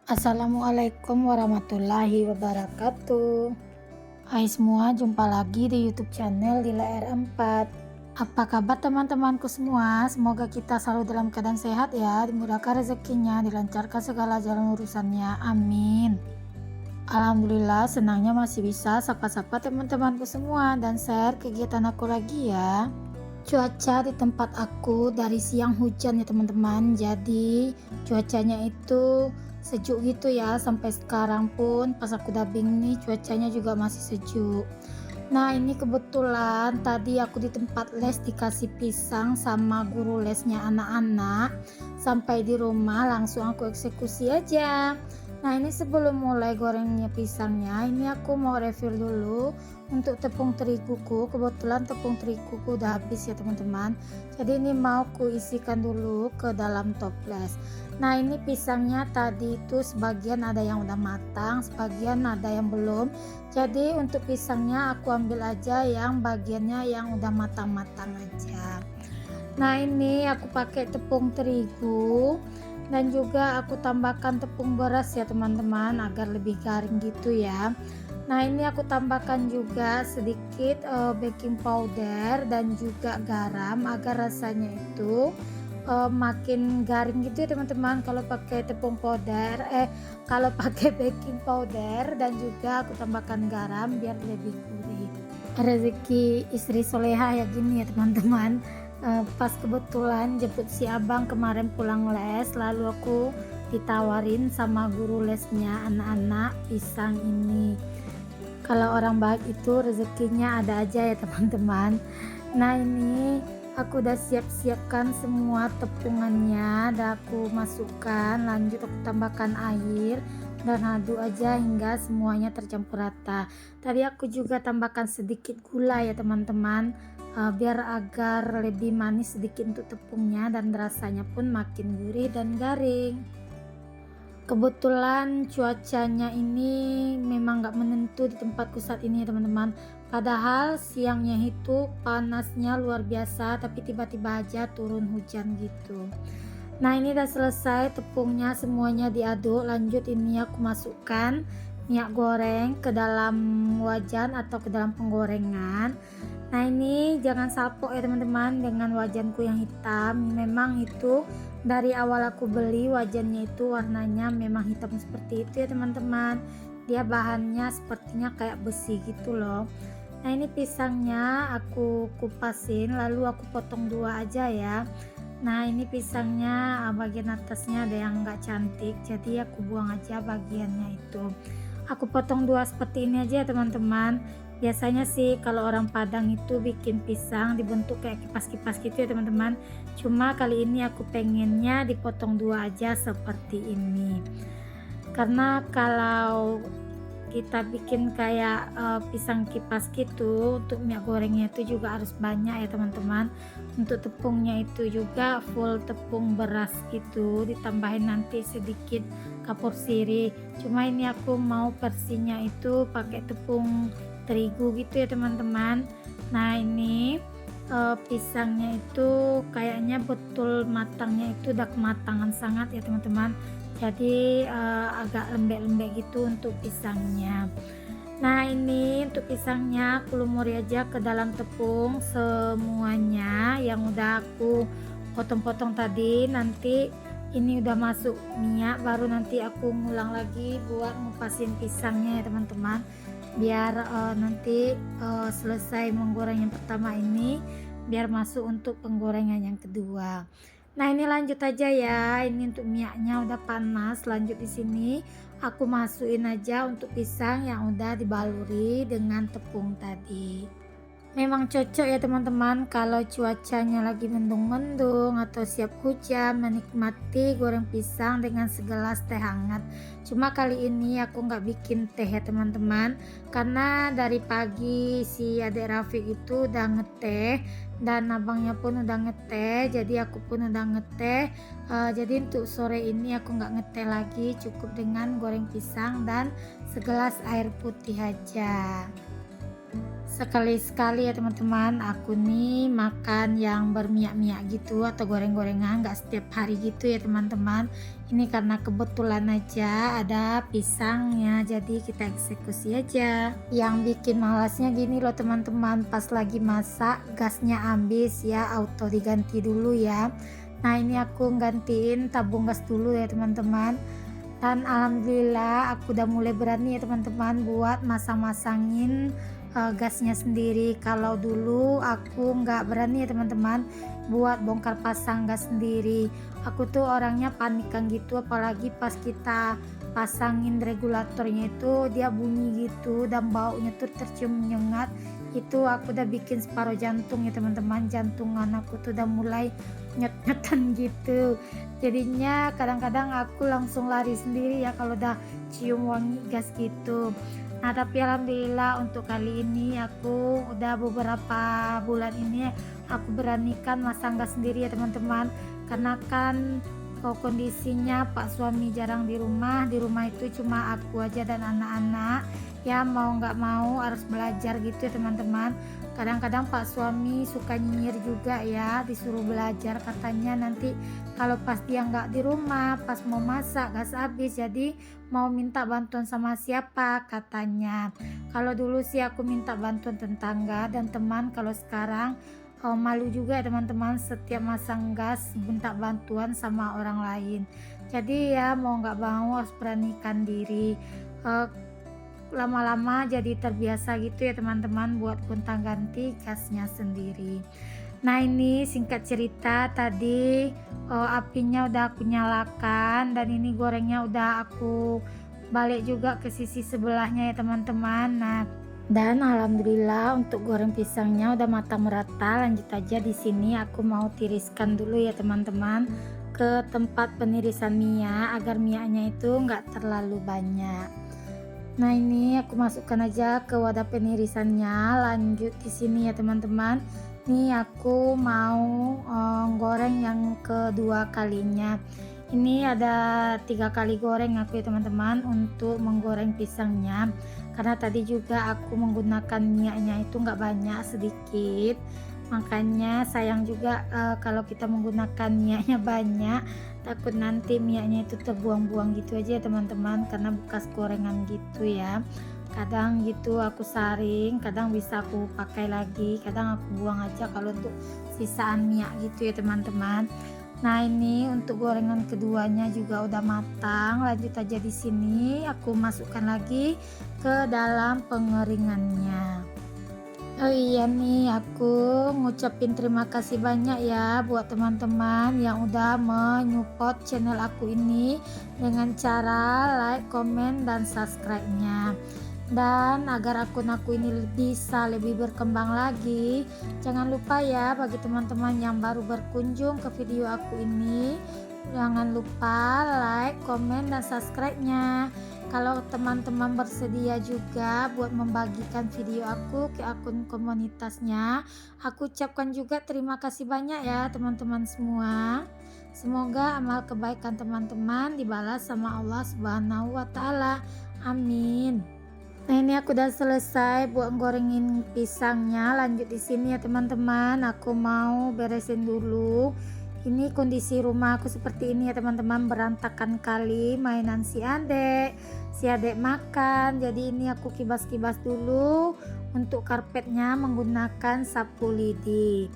Assalamualaikum warahmatullahi wabarakatuh. Hai semua, jumpa lagi di YouTube channel Lila R4. Apa kabar teman-temanku semua? Semoga kita selalu dalam keadaan sehat ya, dimudahkan rezekinya, dilancarkan segala jalan urusannya. Amin. Alhamdulillah, senangnya masih bisa sapa-sapa teman-temanku semua dan share kegiatan aku lagi ya. Cuaca di tempat aku dari siang hujan ya teman-teman, jadi cuacanya itu sejuk gitu ya, sampai sekarang pun pas aku dubbing nih cuacanya juga masih sejuk. Nah ini kebetulan tadi aku di tempat les dikasih pisang sama guru lesnya anak-anak, sampai di rumah langsung aku eksekusi aja. Nah ini sebelum mulai gorengnya pisangnya, ini aku mau review dulu untuk tepung teriguku. Kebetulan tepung teriguku udah habis ya teman-teman, jadi ini mau ku isikan dulu ke dalam toples. Nah ini pisangnya tadi itu sebagian ada yang udah matang, sebagian ada yang belum. Jadi untuk pisangnya aku ambil aja yang bagiannya yang udah matang-matang aja. Nah ini aku pakai tepung terigu dan juga aku tambahkan tepung beras ya teman-teman, agar lebih garing gitu ya. Nah ini aku tambahkan juga sedikit baking powder dan juga garam agar rasanya itu makin garing gitu ya teman-teman. Kalau pakai tepung powder kalau pakai baking powder, dan juga aku tambahkan garam biar lebih gurih. Rezeki istri soleha ya gini ya teman-teman. Pas kebetulan jemput si abang kemarin pulang les, lalu aku ditawarin sama guru lesnya anak-anak pisang ini. Kalau orang baik itu rezekinya ada aja ya teman-teman. Nah ini aku udah siap-siapkan semua tepungannya, dan aku masukkan, lanjut aku tambahkan air dan aduk aja hingga semuanya tercampur rata. Tadi aku juga tambahkan sedikit gula ya teman-teman, biar agar lebih manis sedikit untuk tepungnya dan rasanya pun makin gurih dan garing. Kebetulan cuacanya ini memang gak menentu di tempatku saat ini ya teman-teman. Padahal siangnya itu panasnya luar biasa, tapi tiba-tiba aja turun hujan gitu. Nah ini udah selesai tepungnya, semuanya diaduk. Lanjut ini aku masukkan minyak goreng ke dalam wajan atau ke dalam penggorengan. Nah ini jangan salpok ya teman-teman dengan wajanku yang hitam. Memang itu dari awal aku beli wajannya itu warnanya memang hitam seperti itu ya teman-teman. Dia bahannya sepertinya kayak besi gitu loh. Nah ini pisangnya aku kupasin, lalu aku potong dua aja ya. Nah ini pisangnya bagian atasnya ada yang nggak cantik, jadi aku buang aja bagiannya itu. Aku potong dua seperti ini aja ya teman-teman. Biasanya sih kalau orang Padang itu bikin pisang dibentuk kayak kipas-kipas gitu ya teman-teman. Cuma kali ini aku pengennya dipotong dua aja seperti ini. Karena kalau kita bikin kayak pisang kipas gitu, untuk minyak gorengnya itu juga harus banyak ya teman-teman. Untuk tepungnya itu juga full tepung beras gitu, ditambahin nanti sedikit kapur sirih. Cuma ini aku mau versinya itu pakai tepung terigu gitu ya teman-teman. Nah ini pisangnya itu kayaknya betul matangnya itu udah kematangan sangat ya teman-teman, jadi agak lembek-lembek gitu untuk pisangnya. Nah ini untuk pisangnya aku lumuri aja ke dalam tepung semuanya yang udah aku potong-potong tadi. Nanti ini udah masuk minyak, baru nanti aku ngulang lagi buat ngupasin pisangnya ya teman-teman, biar nanti selesai menggoreng yang pertama ini, biar masuk untuk penggorengan yang kedua. Nah ini lanjut aja ya, ini untuk minyaknya udah panas. Lanjut di sini aku masukin aja untuk pisang yang udah dibaluri dengan tepung tadi. Memang cocok ya teman-teman kalau cuacanya lagi mendung-mendung atau siap hujan, menikmati goreng pisang dengan segelas teh hangat. Cuma kali ini aku nggak bikin teh ya teman-teman, karena dari pagi si adik Rafiq itu udah ngeteh dan abangnya pun udah ngeteh, jadi aku pun udah ngeteh. Jadi untuk sore ini aku nggak ngeteh lagi, cukup dengan goreng pisang dan segelas air putih aja. Sekali-sekali ya teman-teman, aku nih makan yang berminyak-minyak gitu atau goreng-gorengan, nggak setiap hari gitu ya teman-teman. Ini karena kebetulan aja ada pisangnya, jadi kita eksekusi aja. Yang bikin malasnya gini loh teman-teman, pas lagi masak gasnya habis ya, auto diganti dulu ya. Nah ini aku gantiin tabung gas dulu ya teman-teman. Dan alhamdulillah aku udah mulai berani ya teman-teman buat masang-masangin gasnya sendiri. Kalau dulu aku nggak berani ya teman-teman buat bongkar pasang gas sendiri. Aku tuh orangnya panikan gitu, apalagi pas kita pasangin regulatornya itu dia bunyi gitu dan baunya tuh tercium menyengat. Itu aku udah bikin separuh jantung ya teman-teman, jantungan aku tuh udah mulai nyet-nyetan gitu. Jadinya kadang-kadang aku langsung lari sendiri ya kalau udah cium wangi gas gitu. Nah tapi alhamdulillah untuk kali ini aku udah beberapa bulan ini aku beranikan masang gas sendiri ya teman-teman, karena kan kondisinya Pak suami jarang di rumah itu cuma aku aja dan anak-anak ya, mau nggak mau harus belajar gitu ya teman-teman. Kadang-kadang Pak suami suka nyinyir juga ya, disuruh belajar, katanya nanti kalau pas dia nggak di rumah pas mau masak gas habis, jadi mau minta bantuan sama siapa katanya. Kalau dulu sih aku minta bantuan tetangga dan teman, kalau sekarang malu juga ya teman-teman setiap masang gas minta bantuan sama orang lain. Jadi ya mau nggak mau harus beranikan diri. Eh, Lama-lama jadi terbiasa gitu ya teman-teman buat gonta-ganti gasnya sendiri. Nah ini singkat cerita tadi apinya udah aku nyalakan dan ini gorengnya udah aku balik juga ke sisi sebelahnya ya teman-teman. Nah dan alhamdulillah untuk goreng pisangnya udah matang merata. Lanjut aja, di sini aku mau tiriskan dulu ya teman-teman ke tempat penirisan minyak agar minyaknya itu nggak terlalu banyak. Nah ini aku masukkan aja ke wadah penirisannya. Lanjut di sini ya teman-teman. Nih aku mau goreng yang kedua kalinya. Ini ada 3 kali goreng aku ya teman-teman untuk menggoreng pisangnya. Karena tadi juga aku menggunakan minyaknya itu nggak banyak, sedikit. Makanya sayang juga kalau kita menggunakan minyaknya banyak, takut nanti minyaknya itu terbuang-buang gitu aja ya teman-teman, karena bekas gorengan gitu ya. Kadang gitu aku saring, kadang bisa aku pakai lagi, kadang aku buang aja kalau untuk sisaan minyak gitu ya teman-teman. Nah ini untuk gorengan keduanya juga udah matang. Lanjut aja, di sini aku masukkan lagi ke dalam pengeringannya. Oh iya nih, aku ngucapin terima kasih banyak ya buat teman-teman yang udah menyupport channel aku ini dengan cara like, komen, dan subscribe-nya. Dan agar akun aku ini bisa lebih berkembang lagi, jangan lupa ya bagi teman-teman yang baru berkunjung ke video aku ini, jangan lupa like, komen, dan subscribe-nya. Kalau teman-teman bersedia juga buat membagikan video aku ke akun komunitasnya, aku ucapkan juga terima kasih banyak ya teman-teman semua. Semoga amal kebaikan teman-teman dibalas sama Allah Subhanahu wa taala. Amin. Nah ini aku udah selesai buat gorengin pisangnya. Lanjut di sini ya teman-teman, aku mau beresin dulu. Ini kondisi rumah aku seperti ini ya teman-teman, berantakan kali, mainan si adek makan. Jadi ini aku kibas-kibas dulu untuk karpetnya menggunakan sapu lidi.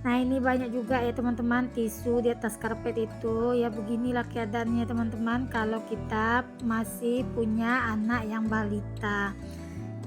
Nah ini banyak juga ya teman-teman tisu di atas karpet itu ya. Beginilah keadaannya teman-teman kalau kita masih punya anak yang balita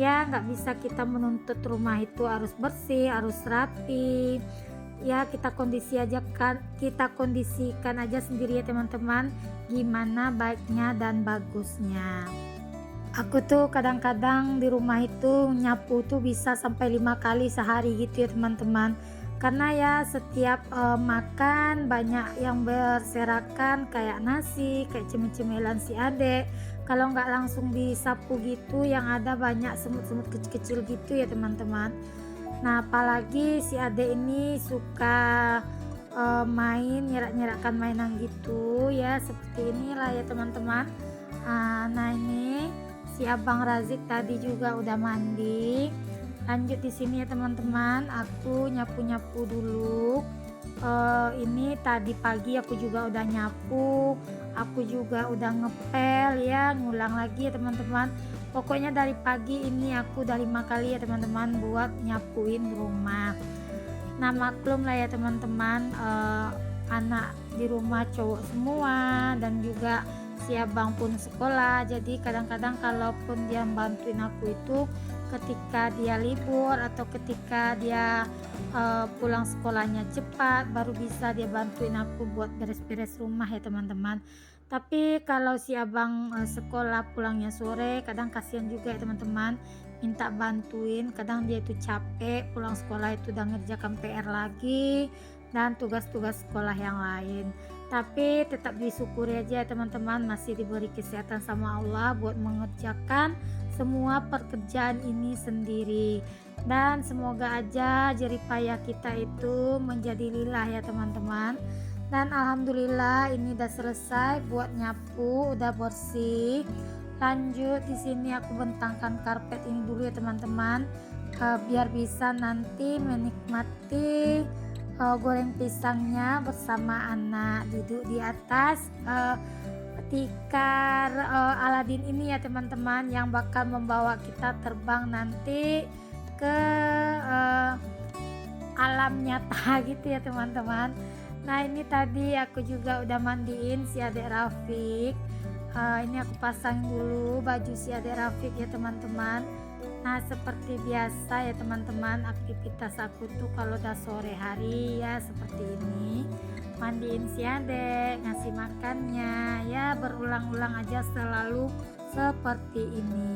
ya. Nggak bisa kita menuntut rumah itu harus bersih, harus rapi ya. Kita kondisikan aja sendiri ya teman-teman, gimana baiknya dan bagusnya. Aku tuh kadang-kadang di rumah itu nyapu tuh bisa sampai 5 kali sehari gitu ya teman-teman, karena ya setiap makan banyak yang berserakan kayak nasi, kayak cemil-cemilan si adek. Kalau nggak langsung disapu gitu yang ada banyak semut-semut kecil-kecil gitu ya teman-teman. Nah apalagi si adek ini suka main nyerak-nyerakan mainan gitu ya, seperti inilah ya teman-teman. Nah ini si abang Razik tadi juga udah mandi. Lanjut di sini ya teman-teman, aku nyapu-nyapu dulu. Ini tadi pagi aku juga udah nyapu, aku juga udah ngepel ya, ngulang lagi ya teman-teman. Pokoknya dari pagi ini aku udah 5 kali ya teman-teman buat nyapuin rumah. Nah maklum lah ya teman-teman, anak di rumah cowok semua dan juga si abang pun sekolah, jadi kadang-kadang kalaupun dia bantuin aku itu ketika dia libur atau ketika dia pulang sekolahnya cepat baru bisa dia bantuin aku buat beres-beres rumah ya teman-teman. Tapi kalau si abang sekolah pulangnya sore, kadang kasihan juga ya teman-teman, minta bantuin, kadang dia itu capek pulang sekolah itu udah ngerjakan PR lagi dan tugas-tugas sekolah yang lain. Tapi tetap disyukuri aja ya teman-teman, masih diberi kesehatan sama Allah buat mengerjakan semua pekerjaan ini sendiri. Dan semoga aja jerih payah kita itu menjadi lillah ya teman-teman. Dan alhamdulillah ini udah selesai buat nyapu, udah bersih. Lanjut di sini aku bentangkan karpet ini dulu ya teman-teman, biar bisa nanti menikmati goreng pisangnya bersama anak duduk di atas tikar Aladin ini ya teman-teman, yang bakal membawa kita terbang nanti ke alam nyata gitu ya teman-teman. Nah ini tadi aku juga udah mandiin si adik Rafiq. Ini aku pasang dulu baju si adik Rafiq ya teman-teman. Nah seperti biasa ya teman-teman, aktivitas aku tuh kalau udah sore hari ya seperti ini, mandiin si adik, ngasih makannya ya, berulang-ulang aja selalu seperti ini.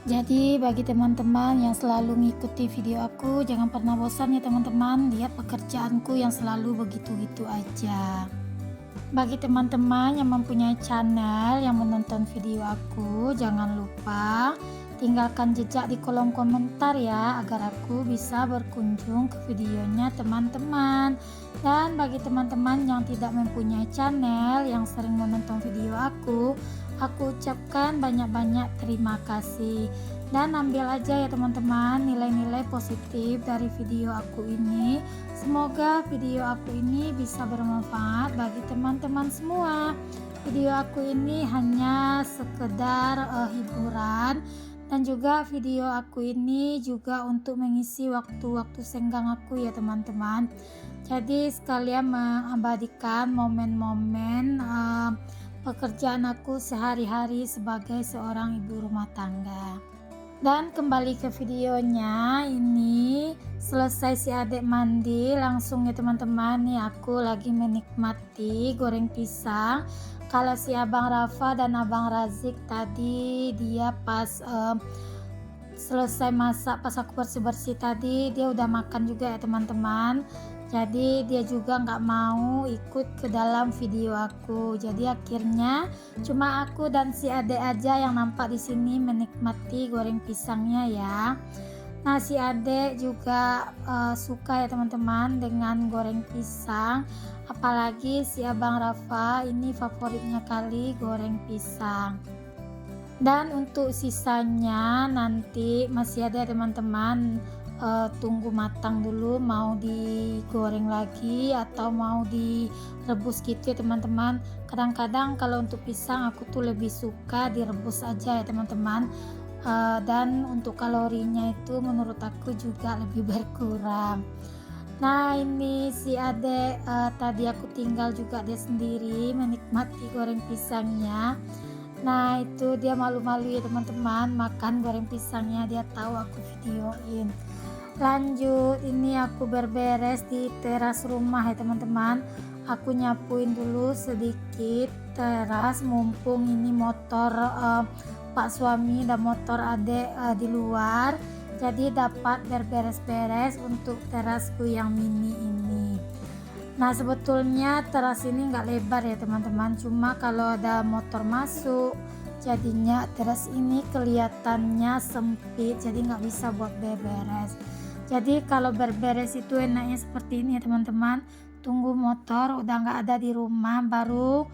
Jadi bagi teman-teman yang selalu ngikuti video aku, jangan pernah bosan ya teman-teman, lihat pekerjaanku yang selalu begitu-gitu aja. Bagi teman-teman yang mempunyai channel yang menonton video aku, jangan lupa tinggalkan jejak di kolom komentar ya, agar aku bisa berkunjung ke videonya teman-teman. Dan bagi teman-teman yang tidak mempunyai channel yang sering menonton video aku ucapkan banyak-banyak terima kasih. Dan ambil aja ya teman-teman nilai-nilai positif dari video aku ini. Semoga video aku ini bisa bermanfaat bagi teman-teman semua. Video aku ini hanya sekedar hiburan, dan juga video aku ini juga untuk mengisi waktu-waktu senggang aku ya teman-teman. Jadi sekalian mengabadikan momen-momen pekerjaan aku sehari-hari sebagai seorang ibu rumah tangga. Dan kembali ke videonya, ini selesai si adik mandi langsung ya teman-teman, nih aku lagi menikmati goreng pisang. Kalau si abang Rafa dan abang Razik tadi dia pas selesai masak, pas aku bersih-bersih tadi dia udah makan juga ya teman-teman. Jadi dia juga nggak mau ikut ke dalam video aku. Jadi akhirnya cuma aku dan si adek aja yang nampak di sini menikmati goreng pisangnya ya. Nah si adek juga suka ya teman-teman dengan goreng pisang. Apalagi si abang Rafa ini favoritnya kali goreng pisang. Dan untuk sisanya nanti masih ada teman-teman, tunggu matang dulu, mau digoreng lagi atau mau direbus gitu ya teman-teman. Kadang-kadang kalau untuk pisang aku tuh lebih suka direbus aja ya teman-teman. Dan untuk kalorinya itu menurut aku juga lebih berkurang. Nah ini si adek tadi aku tinggal juga dia sendiri menikmati goreng pisangnya. Nah itu dia malu-malu ya teman-teman makan goreng pisangnya, dia tahu aku videoin. Lanjut ini aku berberes di teras rumah ya teman-teman. Aku nyapuin dulu sedikit teras mumpung ini motor pak suami dan motor adek di luar, jadi dapat berberes-beres untuk terasku yang mini ini. Nah sebetulnya teras ini nggak lebar ya teman-teman, cuma kalau ada motor masuk jadinya teras ini kelihatannya sempit, jadi nggak bisa buat beberes. Jadi kalau berberes itu enaknya seperti ini ya teman-teman, tunggu motor udah nggak ada di rumah baru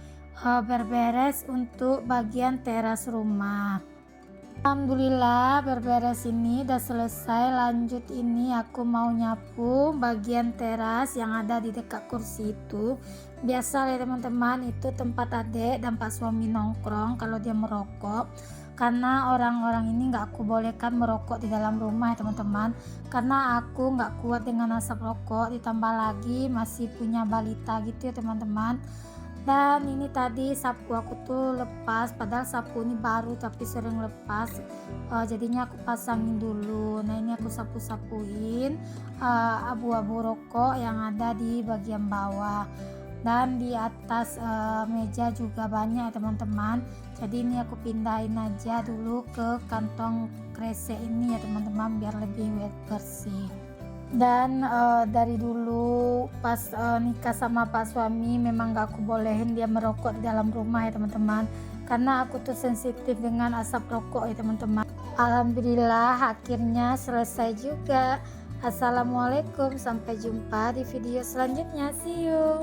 berberes untuk bagian teras rumah. Alhamdulillah berberes, ini udah selesai. Lanjut, ini aku mau nyapu bagian teras yang ada di dekat kursi itu. Biasa ya teman-teman, itu tempat adek dan pak suami nongkrong kalau dia merokok. Karena orang-orang ini nggak aku bolehkan merokok di dalam rumah ya teman-teman, karena aku nggak kuat dengan asap rokok, ditambah lagi masih punya balita gitu ya teman-teman. Dan ini tadi sapu aku tuh lepas, padahal sapu ini baru tapi sering lepas. Jadinya aku pasangin dulu. Nah ini aku sapu-sapuin abu-abu rokok yang ada di bagian bawah, dan di atas meja juga banyak ya teman-teman. Jadi ini aku pindahin aja dulu ke kantong kresek ini ya teman-teman, biar lebih bersih. Dan dari dulu pas nikah sama pak suami memang gak aku bolehin dia merokok di dalam rumah ya teman-teman, karena aku tuh sensitif dengan asap rokok ya teman-teman. Alhamdulillah akhirnya selesai juga. Assalamualaikum, sampai jumpa di video selanjutnya, see you.